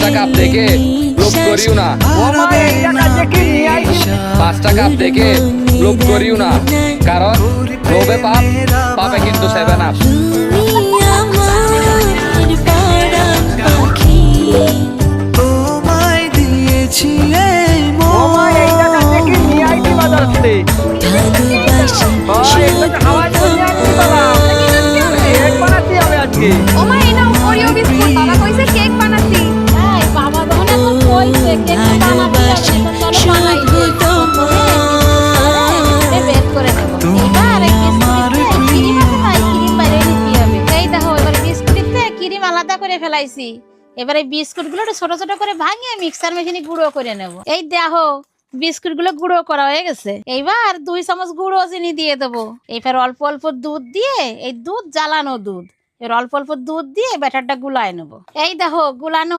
5টা কাপ থেকে লোভ করিও না। 5টা কাপ থেকে লোভ করিও না, কারণ লোভে পাপ, পাপে কিন্তু 7 আপ। তোমায় দিয়েছি এই ওমা এই নাও ওরিও বিস্কুট, বাবা কইছে কেক বানাচ্ছি। এই বাবা যখন এখন কইছে কেক বানাবি চলো বানাই দে বের করে নেব। এবার এই বিস্কুটে ক্রিম আছে না, ক্রিম বাইরে নিতে হবে। এই দেখো এবার বিস্কুটে ক্রিম আলাদা করে ফেলাইছি। এবারে বিস্কুটগুলো ছোট ছোট করে ভাঙিয়ে মিক্সার মেশিনে গুঁড়ো করে নেব। এই দেখো বিস্কুটগুলো গুঁড়ো করা হয়ে গেছে। এইবার 2 চামচ গুঁড়ো চিনি দিয়ে দেবো। এবার অল্প অল্প দুধ দিয়ে, এই দুধ জ্বালানো দুধ, এর অল্প অল্প দুধ দিয়ে ব্যাটারটা গুলায় নেবো। এই দেখো গুলানো